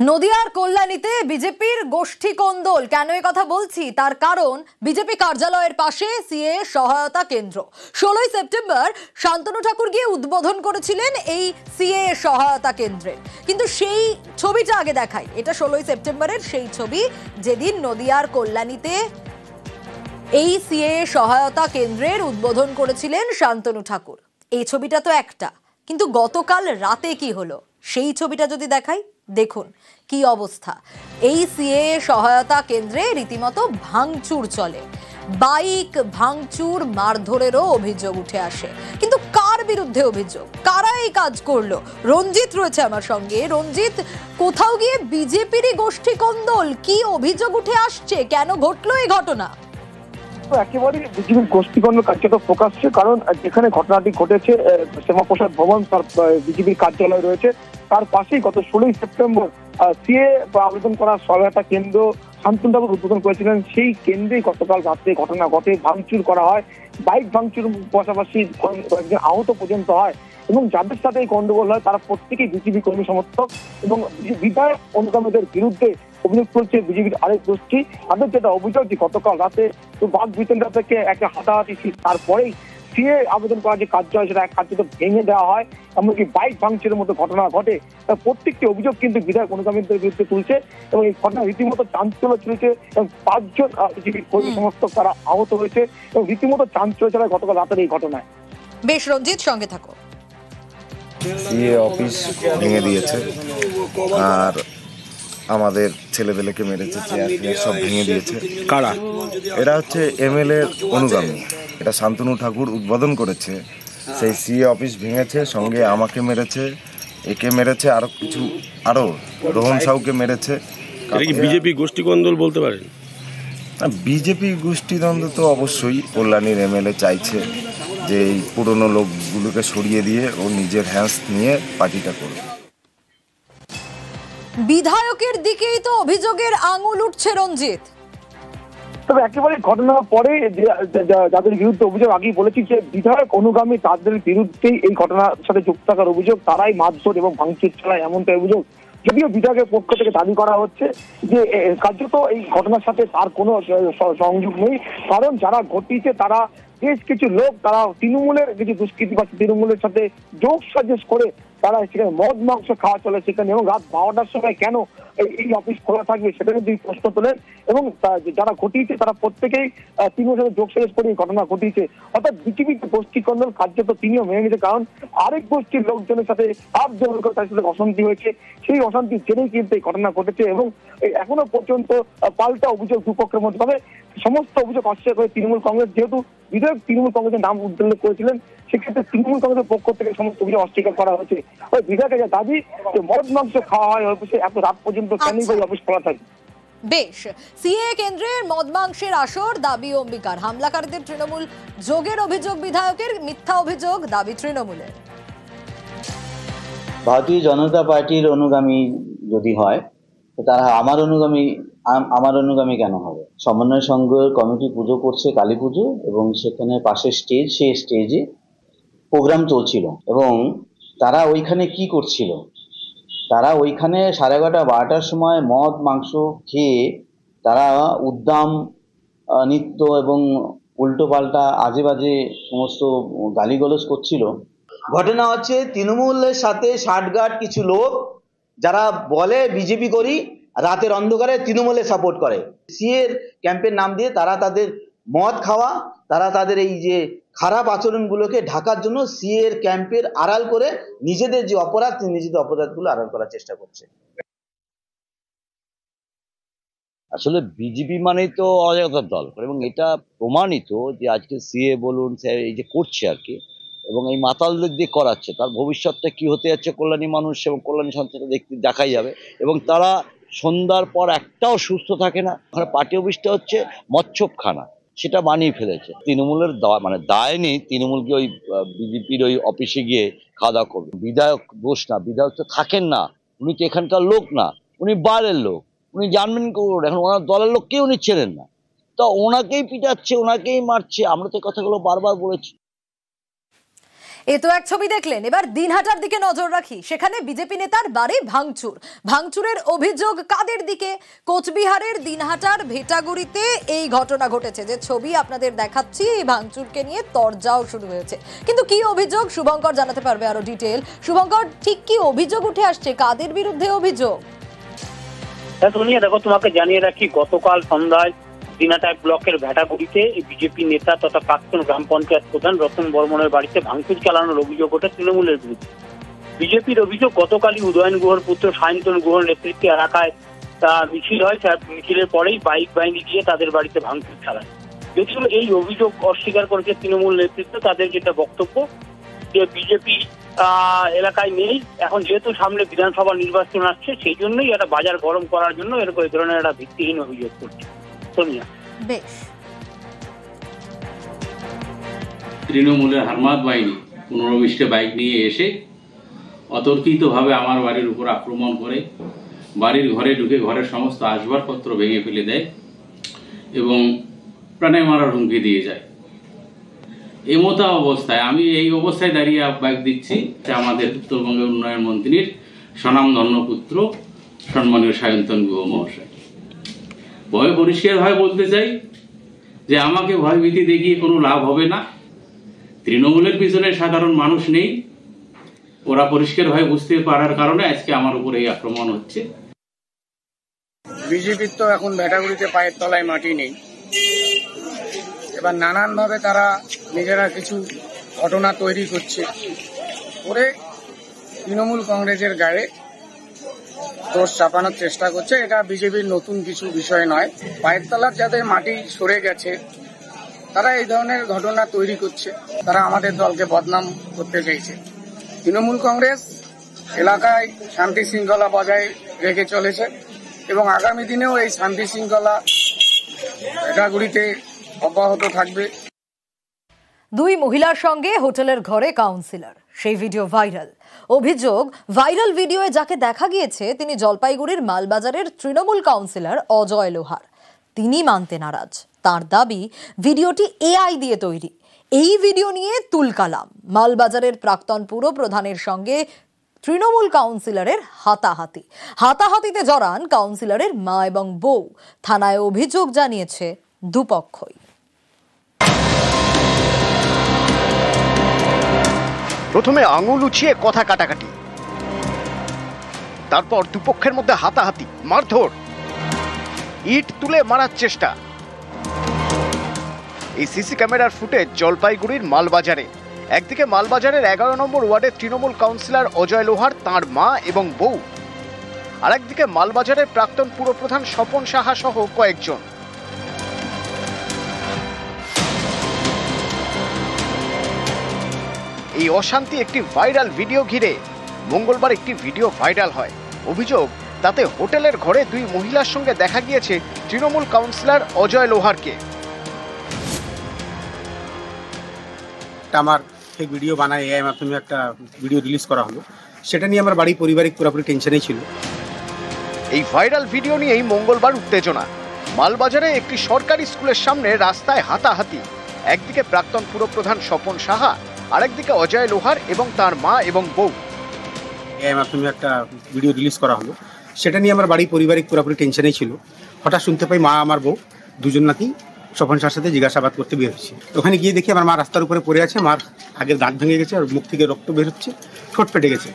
নদিয়ার কল্যাণীতে বিজেপির গোষ্ঠী কোন্দল। কেন এই কথা বলছি তার কারণ বিজেপি কার্যালয়ের পাশে সিএ সহায়তা কেন্দ্র। 16ই সেপ্টেম্বর শান্তনু ঠাকুর গিয়ে উদ্বোধন করেছিলেন এই সিএ সহায়তা কেন্দ্রের, কিন্তু সেই ছবিটা আগে দেখাই। এটা 16ই সেপ্টেম্বরের সেই ছবি যেদিন নদিয়ার কল্যাণীতে এই সিএ সহায়তা কেন্দ্রের উদ্বোধন করেছিলেন শান্তনু ঠাকুর। এই ছবিটা তো একটা, কিন্তু গতকাল রাতে কি হলো সেই ছবিটা যদি দেখাই, দেখুন কি অবস্থা। এই সিএ সহায়তা কেন্দ্রে রীতিমতো ভাঙচুর চলে, বাইক ভাঙচুর, মারধরেরও অভিযোগ উঠে আসে। কিন্তু কার বিরুদ্ধে অভিযোগ, কারা এই কাজ করলো? রঞ্জিত রয়েছে আমার সঙ্গে। রঞ্জিত, কোথাও গিয়ে বিজেপিরই গোষ্ঠী কোন্দল, কি অভিযোগ উঠে আসছে, কেন ঘটলো এই ঘটনা? একেবারে বিজেপির গোষ্ঠীকর্ণ কার্যত প্রকাশ্যে, কারণ যেখানে ঘটনাটি ঘটেছে শ্যামাপ্রসাদ ভবন, তার বিজেপির কার্যালয় রয়েছে, তার পাশেই গত 16ই সেপ্টেম্বর সিএ আবেদন করার সহায়তা কেন্দ্র শান্তনু ঠাকুর উদ্বোধন করেছিলেন। সেই কেন্দ্রেই গতকাল রাত্রে ঘটনা ঘটে, ভাঙচুর করা হয়, বাইক ভাঙচুর, পাশাপাশি আহত পর্যন্ত হয়। এবং যাদের সাথে এই গন্ডগোল হয় তারা প্রত্যেকেই বিজেপি কর্মী সমর্থক এবং বিধায়ক অনুগামীদের বিরুদ্ধে অভিযোগ করছে বিজেপির আরেক গোষ্ঠী। তাদের যেটা অভিযোগ যে গতকাল রাতে বাঘ বিতণ্ডা থেকে একটা হাতাহাতি, তারপরেই সিএ আবেদন করা যে কার্যালয় সেটা এক কার্যত ভেঙে দেওয়া হয়, এমনকি বাইক ভাঙচুরের মতো ঘটনা ঘটে। প্রত্যেকটি অভিযোগ কিন্তু বিধায়ক অনুগামীদের বিরুদ্ধে তুলছে এবং এই ঘটনা রীতিমতো চাঞ্চল্য চলেছে এবং 5 জন বিজেপির কর্মী সমর্থক তারা আহত হয়েছে এবং রীতিমতো চাঞ্চল্য চলে গতকাল রাতের এই ঘটনায়। বেশ, রঞ্জিত সঙ্গে থাকো। সিএ অফিস ভেঙে দিয়েছে আর আমাদের ছেলেপেলেকে মেরেছে, চেয়ার সব ভেঙে দিয়েছে। কারা? এরা হচ্ছে এমএলএ অনুগামী। এটা শান্তনু ঠাকুর উদ্বোধন করেছে, সেই সিএ অফিস ভেঙেছে, সঙ্গে আমাকে মেরেছে, একে মেরেছে, আরো কিছু আরো রোহন সাউকে মেরেছে। এটা কি বিজেপি গোষ্ঠী কোন্দল বলতে পারেন? বিজেপি গোষ্ঠীদ্বন্দ্ব তো অবশ্যই। কল্যাণীর এমএলএ চাইছে যে এই পুরনো লোকগুলোকে সরিয়ে দিয়ে ও নিজের হ্যান্ডস নিয়ে পার্টিটা করবে। বিধায়কের দিকেই তো অভিযোগের আঙুল উঠছে রঞ্জিত। তবে একেবারে ঘটনার পরে যাদের বিরুদ্ধে অভিযোগ, আগেই বলেছি যে বিধায়ক অনুগামী তাদের বিরুদ্ধেই এই ঘটনার সাথে যুক্ত থাকার অভিযোগ, তারাই মারধর এবং ভাঙচুর চালায় এমনটা অভিযোগ। যদিও বিধায়কের পক্ষ থেকে দাবি করা হচ্ছে যে কার্যত এই ঘটনার সাথে তার কোনো সংযোগ নেই, কারণ যারা ঘটিয়েছে তারা বেশ কিছু লোক, তারা তৃণমূলের কিছু দুষ্কৃতি বা তৃণমূলের সাথে যোগ সাজেশ করে তারা সেখানে মদ মাংস খাওয়া চলে সেখানে, এবং রাত 12টার সময় কেন এই অফিস খোলা থাকবে সেটা যদি প্রশ্ন তোলেন। এবং যারা ঘটিয়েছে তারা প্রত্যেকেই তৃণমূলের সাথে যোগ সাজেশ করে এই ঘটনা ঘটিয়েছে। অর্থাৎ বিজেপি গোষ্ঠী কন্দল কার্যত তিনিও মেনে নিতে, কারণ আরেক গোষ্ঠীর লোকজনের সাথে তার সাথে অশান্তি হয়েছে, সেই অশান্তির জেরেই কিন্তু এই ঘটনা ঘটেছে এবং এখনো পর্যন্ত পাল্টা অভিযোগ দুপক্ষের মধ্যে। তবে সমস্ত অভিযোগ অস্বীকার করে তৃণমূল কংগ্রেস, যেহেতু বিধায়ক তৃণমূল কংগ্রেসের নাম উল্লেখ করেছিলেন, সেক্ষেত্রে তৃণমূল কংগ্রেসের পক্ষ থেকে সমস্ত অভিযোগ অস্বীকার করা হয়েছে। ওই বিধায়কের দাবি যে মদ মাংস খাওয়া হয় অফিসে, এত রাত পর্যন্ত কেন ওই অফিস খোলা থাকে। বেশ, সিএ কেন্দ্রের মদ মাংসের আসর, দাবি অম্বিকার। হামলাকারীদের তৃণমূল যোগের অভিযোগ বিধায়কের, মিথ্যা অভিযোগ দাবি তৃণমূলের। ভারতীয় জনতা পার্টির অনুগামী যদি হয় তো তারা আমার অনুগামী কেন হবে? সমন্বয় সংঘ কমিটি পুজো করছে, কালী পুজো, এবং সেখানে পাশে স্টেজ, সেই স্টেজে প্রোগ্রাম চলছিল এবং তারা ওইখানে কি করছিল? তারা ওইখানে 11:30 12টার সময় মদ মাংস খেয়ে তারা উদ্দাম নৃত্য এবং উল্টো পাল্টা আজে বাজে সমস্ত গালিগালাজ করছিল। ঘটনা হচ্ছে তৃণমূলের সাথে ষাটগাঁট কিছু লোক যারা বলে বিজেপি করি, রাতের অন্ধকারে তৃণমূলে সাপোর্ট করে, সিএর ক্যাম্পের নাম দিয়ে তারা তাদের মদ খাওয়া, তারা তাদের এই যে খারাপ আচরণগুলোকে ঢাকার জন্য সিএর ক্যাম্পের আড়াল করে নিজেদের যে অপরাধ, নিজেদের অপরাধগুলো আড়াল করার চেষ্টা করছে। আসলে বিজেপি মানেই তো অরাজকতার দল, এবং এটা প্রমাণিত যে আজকে সিএ বলুন এই যে করছে আর কি, এবং এই মাতালদের দিয়ে করাচ্ছে, তার ভবিষ্যৎটা কি হতে যাচ্ছে কল্যাণী মানুষ এবং কল্যাণী সন্তানটা দেখাই যাবে। এবং তারা সন্ধ্যার পর একটাও সুস্থ থাকে না। ওখানে পার্টি অফিসটা হচ্ছে মচ্ছবখানা, সেটা বানিয়ে ফেলেছে। তৃণমূলের মানে দায় নেই তৃণমূলকে ওই বিজেপির ওই অফিসে গিয়ে খাওয়া দাওয়া করবে। বিধায়ক দোষ না, বিধায়ক তো থাকেন না, উনি তো এখানকার লোক না, উনি বাইরের লোক, উনি জানবেন করুন। এখন ওনার দলের লোককেই উনি চেনেন না, তো ওনাকেই পিটাচ্ছে, ওনাকেই মারছে। আমরা তো কথাগুলো বারবার বলেছি। এ তো এক ছবি দেখলেন, এবার দিনহাটার দিকে নজর রাখি। সেখানে বিজেপি নেতার বাড়ি ভাঙচুরের অভিযোগ কাদের দিকে? কোচবিহারের দিনহাটার ভেটাগুড়িতে এই ঘটনা ঘটেছে। যে ছবি আপনাদের দেখাচ্ছি, এই ভাঙচুরকে নিয়ে তরজাও শুরু হয়েছে। কিন্তু কি অভিযোগ শুভঙ্কর জানাতে পারবে আরো ডিটেল। শুভঙ্কর, ঠিক কি অভিযোগ উঠে আসছে, কাদের বিরুদ্ধে অভিযোগ? সোনিয়া, দেখো, তোমাকে জানিয়ে রাখি, গতকাল সন্ধ্যায় দিনহাটা ব্লকের ভেটাগুড়িতে বিজেপি নেতা তথা প্রাক্তন গ্রাম পঞ্চায়েত প্রধান রতন বর্মনের বাড়িতে ভাঙচুর চালানোর অভিযোগ ওঠে তৃণমূলের বিরুদ্ধে। বিজেপির অভিযোগ, গতকালই উদয়ন গুহর পুত্র সায়ন্তন গুহর নেতৃত্বে এলাকায় মিছিল হয়। মিছিলের পরেই বাইক বাহিনী গিয়ে তাদের বাড়িতে ভাঙচুর চালায়। যদিও এই অভিযোগ অস্বীকার করেছে তৃণমূল নেতৃত্ব। তাদের যেটা বক্তব্য, যে বিজেপি এলাকায় নেই, এখন যেহেতু সামনে বিধানসভা নির্বাচন আসছে, সেই জন্যই একটা বাজার গরম করার জন্য এরকম এই ধরনের একটা ভিত্তিহীন অভিযোগ করছে। সোনিয়া, বেশ। তৃণমূলের হারমাত বাহিনী 15-20টা বাইক নিয়ে এসে অতর্কিতভাবে আমার বাড়ির উপর আক্রমণ করে বাড়ির ঘরে ঢুকে ঘরের সমস্ত আসবাবপত্র ভেঙে ফেলে দেয় এবং প্রাণে মারার হুমকি দিয়ে যায়। এমতা অবস্থায় আমি এই অবস্থায় দাঁড়িয়ে আহ্বায়ক দিচ্ছি যে আমাদের উত্তরবঙ্গের উন্নয়ন মন্ত্রীর স্বনামধন্য পুত্র সম্মানীয় সায়ন্তন গুহ মহাশয়, ভয় পরিষ্কারভাবে বলতে চাই যে আমাকে ভয়ভীতি দেখিয়ে কোনো লাভ হবে না। তৃণমূলের পিছনে সাধারণ মানুষ নেই, ওরা পরিষ্কারভাবে বুঝতে পারার কারণে আজকে আমার উপর এই আক্রমণ হচ্ছে। বিজেপির তো এখন ভেটাগুড়িতে পায়ের তলায় মাটি নেই। এবার নানানভাবে তারা নিজেরা কিছু ঘটনা তৈরি করছে, করে তৃণমূল কংগ্রেসের গায়ে দোষ চাপানোর চেষ্টা করছে। এটা বিজেপির নতুন কিছু বিষয় নয়। পায়ের তলার যাদের মাটি সরে গেছে, তারা এই ধরনের ঘটনা তৈরি করছে। তারা আমাদের দলকে বদনাম করতে চাইছে। তৃণমূল কংগ্রেস এলাকায় শান্তি শৃঙ্খলা বজায় রেখে চলেছে এবং আগামী দিনেও এই শান্তি শৃঙ্খলা ভেটাগুড়িতে অব্যাহত থাকবে। দুই মহিলার সঙ্গে হোটেলের ঘরে কাউন্সিলর, সেই ভিডিও ভাইরাল। অভিযোগ, ভাইরাল ভিডিওয়ে যাকে দেখা গিয়েছে তিনি জলপাইগুড়ির মালবাজারের তৃণমূল কাউন্সিলর অজয় লোহার। তিনি মানতে নারাজ। তার দাবি ভিডিওটি এআই দিয়ে তৈরি। এই ভিডিও নিয়ে তুলকালাম। মালবাজারের প্রাক্তন পুর প্রধানের সঙ্গে তৃণমূল কাউন্সিলরের হাতাহাতিতে জড়ান কাউন্সিলরের মা এবং বউ। থানায় অভিযোগ জানিয়েছে দুপক্ষই। প্রথমে আঙুল উঁচিয়ে কথা কাটাকাটি, তারপর দুপক্ষের মধ্যে হাতাহাতি, মারধর, ইট তুলে মারার চেষ্টা। এই সিসি ক্যামেরার ফুটেজ জলপাইগুড়ির মালবাজারে। একদিকে মালবাজারের 11 নম্বর ওয়ার্ডের তৃণমূল কাউন্সিলর অজয় লোহার, তাঁর মা এবং বউ, আর একদিকে মালবাজারের প্রাক্তন পুরপ্রধান স্বপন সাহা সহ কয়েকজন। এই অশান্তি একটি ভাইরাল ভিডিও ঘিরে মঙ্গলবার একটি ভিডিও ভাইরাল হয়। অভিযোগ, তাতে হোটেলের ঘরে দুই মহিলার সঙ্গে দেখা গিয়েছে তৃণমূল কাউন্সিলর অজয় লোহারকে। আমার এক ভিডিও বানায় এআই মাধ্যমে একটা ভিডিও রিলিজ করা হলো, সেটা নিয়ে আমার বাড়ি পারিবারিক পুরোপুরি টেনশনেই ছিল। এই ভাইরাল ভিডিও নিয়েই মঙ্গলবার উত্তেজনা। মালবাজারে একটি সরকারি স্কুলের সামনে রাস্তায় হাতাহাতি। একদিকে প্রাক্তন পুরপ্রধান স্বপন সাহা, আরেকদিকে অজয় লোহার এবং তার মা এবং বউ। এআই মাধ্যমে একটা ভিডিও রিলিজ করা হলো, সেটা নিয়ে আমার বাড়ি পারিবারিক পুরোপুরি টেনশনেই ছিল। হঠাৎ শুনতে পাই মা আমার বউ দুজন নাকি স্বপন সাহার সাথে জিজ্ঞাসাবাদ করতে বের হচ্ছে। ওখানে গিয়ে দেখি আমার মা রাস্তার উপরে পড়ে আছে। মার আগের দাঁত ভেঙে গেছে আর মুখ থেকে রক্ত বের হচ্ছে, ঠোঁট ফেটে গেছে।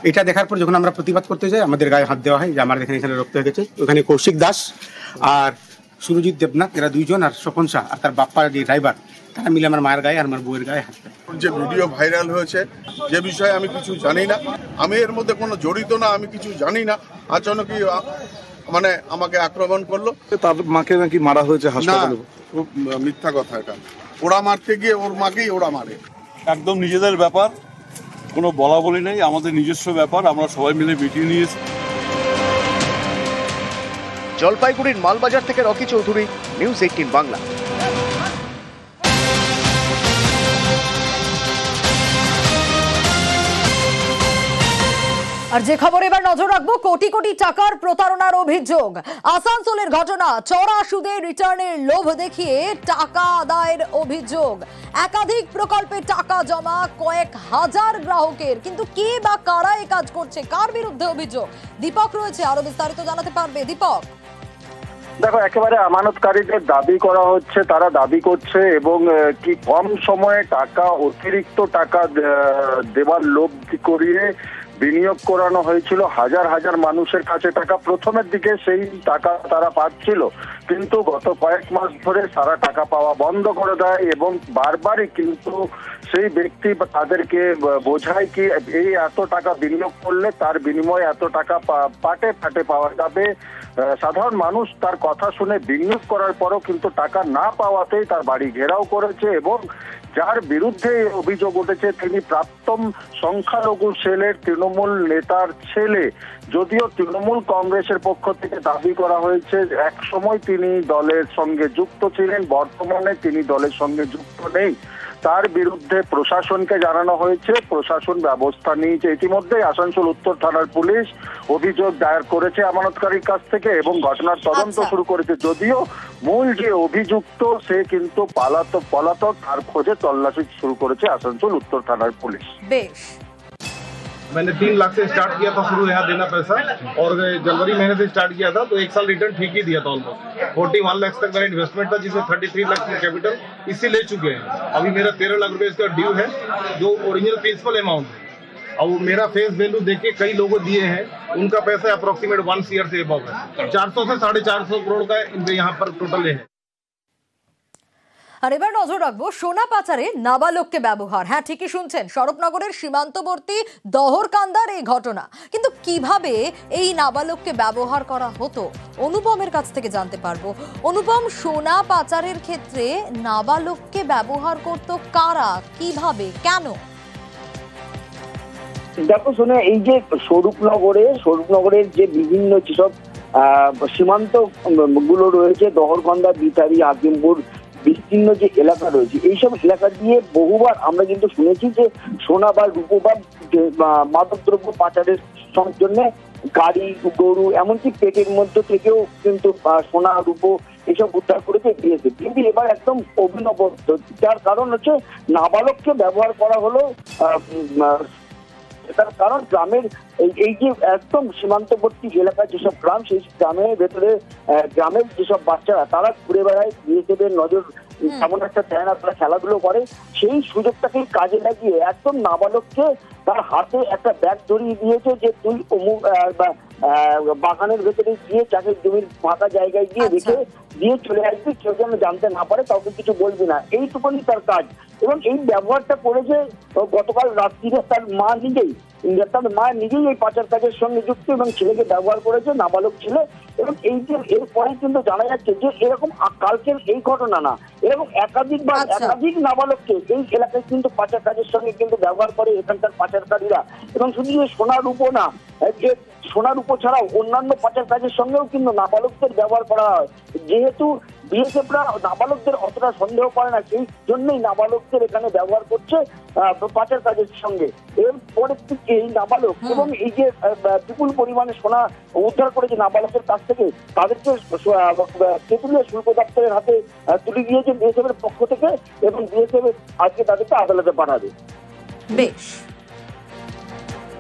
এটা দেখার পর যখন আমরা প্রতিবাদ করতে যাই, আমাদের গায়ে হাত দেওয়া হয় যে আমার এখানে রক্ত হয়ে গেছে। ওখানে কৌশিক দাস আর সুরজিৎ দেবনাথ, এরা দুইজন, আর স্বপন শাহ আর তার বাপ্পা যে ড্রাইভার, তারা মিলে আমার মায়ের গায়ে আর আমার বউয়ের গায়ে হাত দেয়। যে ভিডিও ভাইরাল হয়েছে, যে বিষয়ে আমি কিছু জানি না, আমি এর মধ্যে কোনো জড়িত না, আমি কিছু জানি না। আচানকই মানে আমাকে আক্রমণ করলো। তার মাকে নাকি মারা হয়েছে হাসপাতালে। মিথ্যা কথা এটা। ওরা মারতে গিয়ে ওর মাকেই ওরা মারে। একদম নিজেদের ব্যাপার, কোনো বলা বলি নেই, আমাদের নিজস্ব ব্যাপার, আমরা সবাই মিলে মিটিয়ে নিয়েছি। জলপাইগুড়ির মালবাজার থেকে রকি চৌধুরী, নিউজ 18 বাংলা। আর যে খবর এবার নজর রাখবো, কোটি কোটি টাকার প্রতারণার অভিযোগ। আসানসোলের ঘটনা, চড়া সুদে রিটার্নের লোভ দেখিয়ে টাকা আদায়ের অভিযোগ। একাধিক প্রকল্পে টাকা জমা কয়েক হাজার গ্রাহকের, কিন্তু কে বা কারা এই কাজ করছে, কার বিরুদ্ধে অভিযোগ? দীপক রয়েছে, আরো বিস্তারিত জানাতে পারবে। দীপক, দেখো, একেবারে আমানতকারীদের দাবি করা হচ্ছে, তারা দাবি করছে এবং কি কম সময়ে টাকা, অতিরিক্ত টাকা দেওয়ার লোভ করিয়ে বিনিয়োগ করানো হয়েছিল হাজার হাজার মানুষের কাছে টাকা। প্রথমের দিকে সেই টাকা তারা পাচ্ছিল, কিন্তু গত কয়েক মাস ধরে সারা টাকা পাওয়া বন্ধ করে দেয় এবং বারবারই কিন্তু সেই ব্যক্তি তাদেরকে বোঝায় কি এই এত টাকা বিনিয়োগ করলে তার বিনিময়ে এত টাকা পাটে পাটে পাওয়া যাবে। সাধারণ মানুষ তার কথা শুনে বিনিয়োগ করার পরও কিন্তু টাকা না পাওয়াতেই তার বাড়ি ঘেরাও করেছে এবং যার বিরুদ্ধে অভিযোগ উঠেছে তিনি প্রাক্তন সংখ্যালঘু সেলের তৃণমূল নেতার ছেলে। যদিও তৃণমূল কংগ্রেসের পক্ষ থেকে দাবি করা হয়েছে এক সময় তিনি দলের সঙ্গে যুক্ত ছিলেন, বর্তমানে তিনি দলের সঙ্গে যুক্ত নেই। তার বিরুদ্ধে প্রশাসনকে জানানো হয়েছে, প্রশাসন ব্যবস্থা নিয়েছে। ইতিমধ্যে আসানসোল উত্তর থানার পুলিশ অভিযোগ দায়ের করেছে আমানতকারীর কাছ থেকে এবং ঘটনার তদন্ত শুরু করেছে। যদিও মূল যে অভিযুক্ত সে কিন্তু পলাতক, তার খোঁজে তল্লাশি শুরু করেছে আসানসোল উত্তর থানার পুলিশ। বেশ, मैंने 3 लाख से स्टार्ट किया था शुरू यहाँ देना पैसा, और जनवरी महीने से स्टार्ट किया था तो 1 साल रिटर्न ठीक ही दिया था। ऑलमोस्ट 41 लाख तक मेरा इन्वेस्टमेंट था, जिसमें 33 लाख में कैपिटल इससे ले चुके हैं। अभी मेरा 13 लाख रुपए इसका ड्यू है, जो ओरिजिनल प्रिंसिपल अमाउंट है। और मेरा फेस वैल्यू देख के कई लोगों दिए हैं, उनका पैसा अप्रोक्सीमेट 1 ईयर से अबव है। 400 से 450 करोड़ का यहाँ पर टोटल है। আর এবার নজর রাখবো সোনা পাচারে নাবালককে ব্যবহার। হ্যাঁ, ঠিকই শুনছেন, শরৎনগরের সীমান্তবর্তী দহরকান্দার এই ঘটনা। কিন্তু কিভাবে এই নাবালককে ব্যবহার করা হতো অনুপমের কাছ থেকে জানতে পারবো। অনুপম, সোনা পাচারের ক্ষেত্রে নাবালককে ব্যবহার করতো কারা, কিভাবে, কেন? দেখো শোনা, এই যে স্বরূপনগরের যে বিভিন্ন যেসব সীমান্ত গুলো রয়েছে, দহরকান্দা, বিতারি, আজিমপুর, বিস্তীর্ণ যে এলাকা রয়েছে, এইসব এলাকা দিয়ে বহুবার আমরা কিন্তু শুনেছি যে সোনা বা রূপো বা মাদকদ্রব্য পাচারের জন্য গাড়ি, গরু, এমনকি পেটের মধ্যে থেকেও কিন্তু সোনা, রূপো এসব উদ্ধার করেছে বিএসএফ। কিন্তু এবার একদম অভিনব, যার কারণ হচ্ছে নাবালককে ব্যবহার করা হলো। তার কারণ গ্রামের এই যে একদম সীমান্তবর্তী এলাকা যেসব গ্রাম, সেই গ্রামের ভেতরে গ্রামের যেসব বাচ্চারা তারা ঘুরে বেড়ায়, বিএসএফ এর নজর এমন একটা দেয় না, তারা খেলাধুলো করে, সেই সুযোগটাকে কাজে লাগিয়ে একদম নাবালককে তার হাতে একটা ব্যাগ ধরিয়ে দিয়েছে যে তুই অমুক বাগানের ভেতরে গিয়ে চাষের জমির ফাঁকা জায়গায় গিয়ে রেখে দিয়ে চলে আসবি, কেউ যেন জানতে না পারে, কাউকে কিছু বলবি না, এইটুকুনি তার কাজ। এবং এই ব্যবহারটা করেছে গতকাল রাত্রিরে তার মা নিজেই এই পাচার কাজের সঙ্গে যুক্ত এবং ছেলেকে ব্যবহার করেছে, নাবালক ছিল। এবং এই যে এরপরে কিন্তু জানা যাচ্ছে যে এরকম কালকের এই ঘটনা না, এরকম একাধিক নাবালককে এই এলাকায় কিন্তু পাচার কাজের সঙ্গে কিন্তু ব্যবহার করে এখানকার পাচারকারীরা। এবং শুধু যে সোনা রূপো না, যে সোনা রূপো ছাড়াও অন্যান্য পাচার কাজের সঙ্গেও কিন্তু নাবালকদের ব্যবহার করা হয়। যেহেতু বিএসএফরা নাবালকদের অতটা সন্দেহ করে না, সেই জন্যই নাবালকদের এখানে ব্যবহার করছে পাচার কাজের সঙ্গে। এরপরে এই নাবালক এবং এই যে বিপুল পরিমাণে সোনা উদ্ধার করেছে নাবালকের কাছ থেকে, তাদেরকে তেঁতুলিয়া শুল্ক দপ্তরের হাতে তুলে দিয়েছে বিএসএফ এর পক্ষ থেকে এবং বিএসএফ আজকে তাদেরকে আদালতে পাঠাবে। বেশ।